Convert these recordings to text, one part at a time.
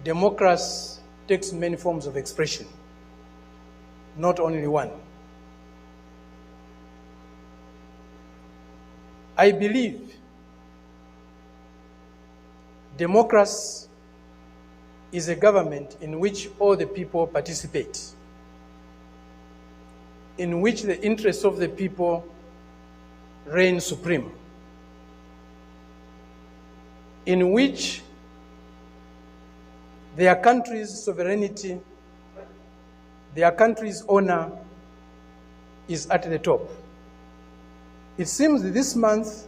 democracy takes many forms of expression, not only one. I believe democracy is a government in which all the people participate, in which the interests of the people reign supreme, in which their country's sovereignty, their country's honor is at the top. It seems that this month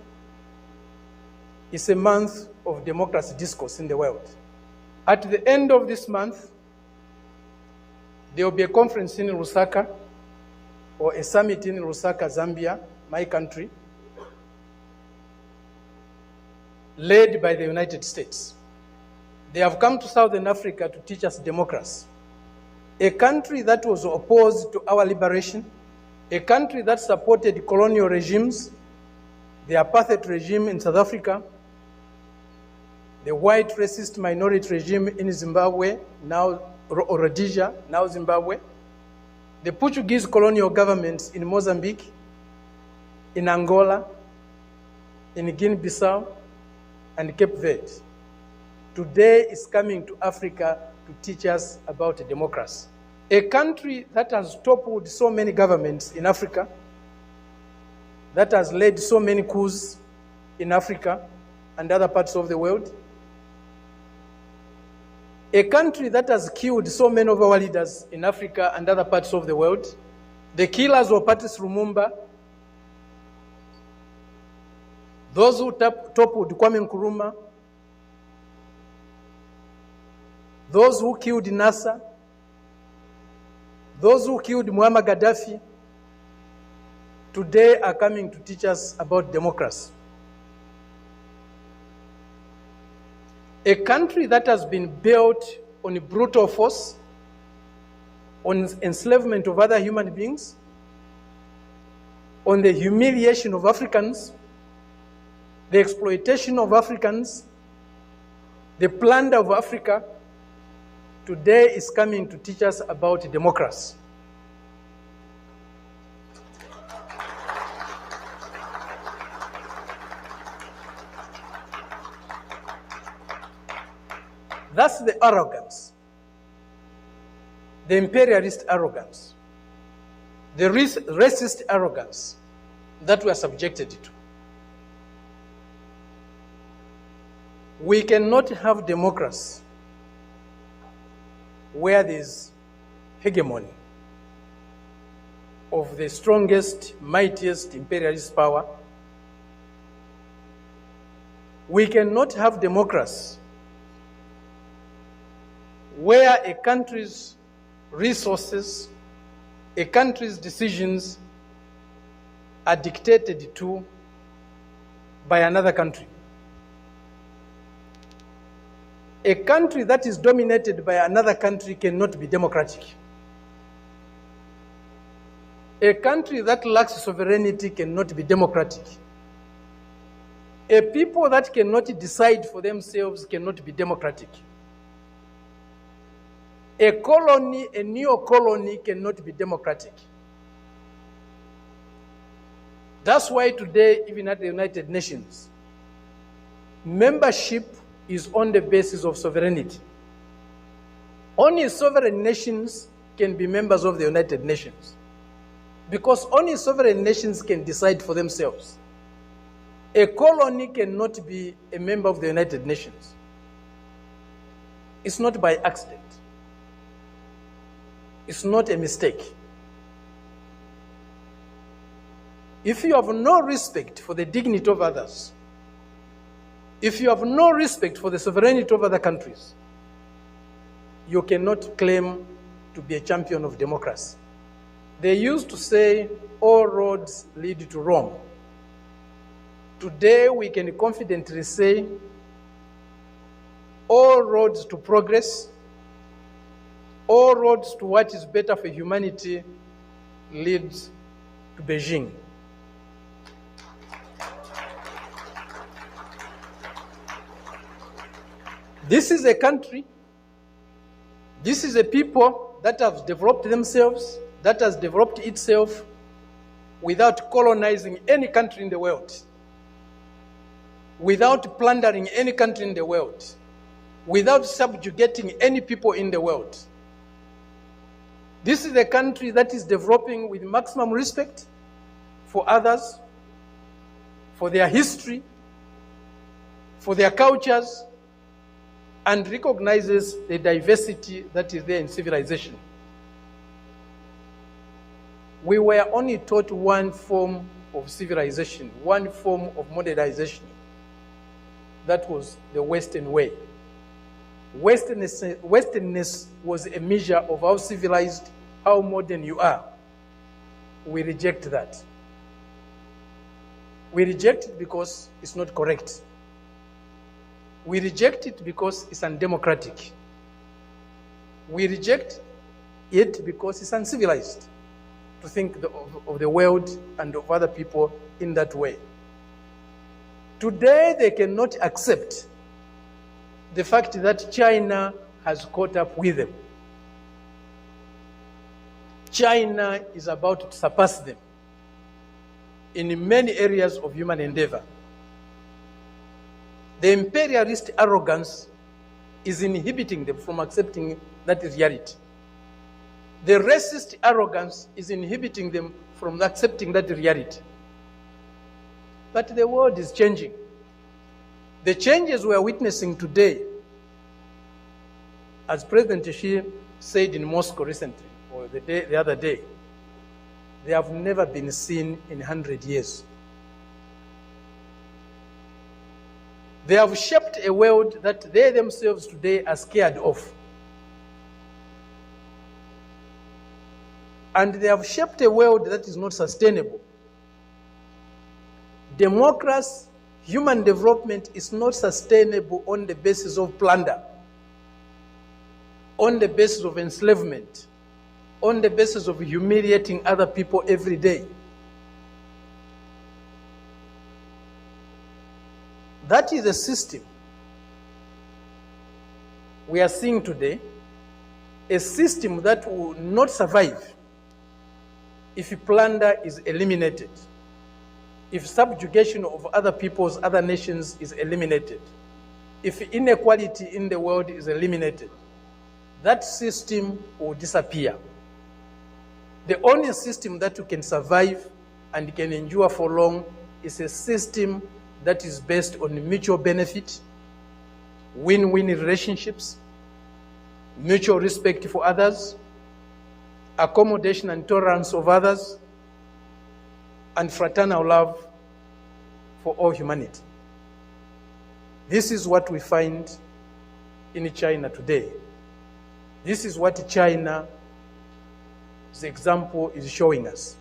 is a month of democracy discourse in the world. At the end of this month, there will be a conference in Lusaka, or a summit in Lusaka, Zambia, my country, led by the United States. They have come to Southern Africa to teach us democracy. A country that was opposed to our liberation, a country that supported colonial regimes, the apartheid regime in South Africa, the white racist minority regime in Zimbabwe, now Rhodesia, now Zimbabwe, the Portuguese colonial governments in Mozambique, in Angola, in Guinea-Bissau, and Cape Verde. Today is coming to Africa to teach us about democracy. A country that has toppled so many governments in Africa, that has led so many coups in Africa and other parts of the world. A country that has killed so many of our leaders in Africa and other parts of the world. The killers were Patrice Lumumba, those who toppled Kwame Nkrumah, those who killed Nasser, those who killed Muammar Gaddafi, today are coming to teach us about democracy. A country that has been built on brutal force, on enslavement of other human beings, on the humiliation of Africans, the exploitation of Africans, the plunder of Africa, today is coming to teach us about democracy. That's the arrogance, the imperialist arrogance, the racist arrogance that we are subjected to. We cannot have democracy where there is hegemony of the strongest, mightiest imperialist power. We cannot have democracy where a country's resources, a country's decisions are dictated to by another country. A country that is dominated by another country cannot be democratic. A country that lacks sovereignty cannot be democratic. A people that cannot decide for themselves cannot be democratic. A colony, a neo-colony cannot be democratic. That's why today, even at the United Nations, membership is on the basis of sovereignty. Only sovereign nations can be members of the United Nations, because only sovereign nations can decide for themselves. A colony cannot be a member of the United Nations. It's not by accident. It's not a mistake. If you have no respect for the dignity of others, if you have no respect for the sovereignty of other countries, you cannot claim to be a champion of democracy. They used to say, all roads lead to Rome. Today, we can confidently say, all roads to progress, all roads to what is better for humanity leads to Beijing. This is a country This is a people that have developed themselves, that has developed itself without colonizing any country in the world, without plundering any country in the world, without subjugating any people in the world. This is a country that is developing with maximum respect for others, for their history, for their cultures, and recognizes the diversity that is there in civilization. We were only taught one form of civilization, one form of modernization. That was the Western way. Westernness was a measure of how civilized, how modern you are. We reject that. We reject it because it's not correct. We reject it because it's undemocratic. We reject it because it's uncivilized to think of the world and of other people in that way. Today, they cannot accept the fact that China has caught up with them. China is about to surpass them in many areas of human endeavor. The imperialist arrogance is inhibiting them from accepting that reality. The racist arrogance is inhibiting them from accepting that reality. But the world is changing. The changes we are witnessing today, as President Xi said in Moscow recently, or the other day, they have never been seen in 100 years. They have shaped a world that they themselves today are scared of. And they have shaped a world that is not sustainable. Democracy, human development is not sustainable on the basis of plunder, on the basis of enslavement, on the basis of humiliating other people every day. That is a system we are seeing today, a system that will not survive if plunder is eliminated, if subjugation of other peoples, other nations is eliminated, if inequality in the world is eliminated. That system will disappear. The only system that can survive and can endure for long is a system that is based on mutual benefit, win-win relationships, mutual respect for others, accommodation and tolerance of others, and fraternal love for all humanity. This is what we find in China today. This is what China's example is showing us.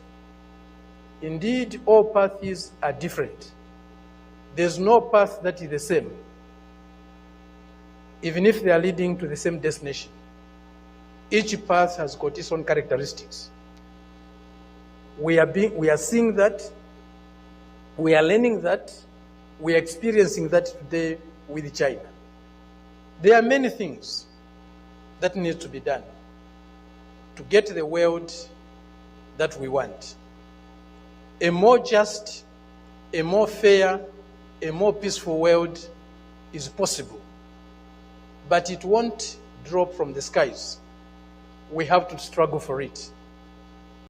Indeed, all paths are different. There's no path that is the same, even if they are leading to the same destination. Each path has got its own characteristics. We are seeing that, we are learning that, we are experiencing that today with China. There are many things that need to be done to get the world that we want. A more just, a more fair, a more peaceful world is possible, but it won't drop from the skies. We have to struggle for it.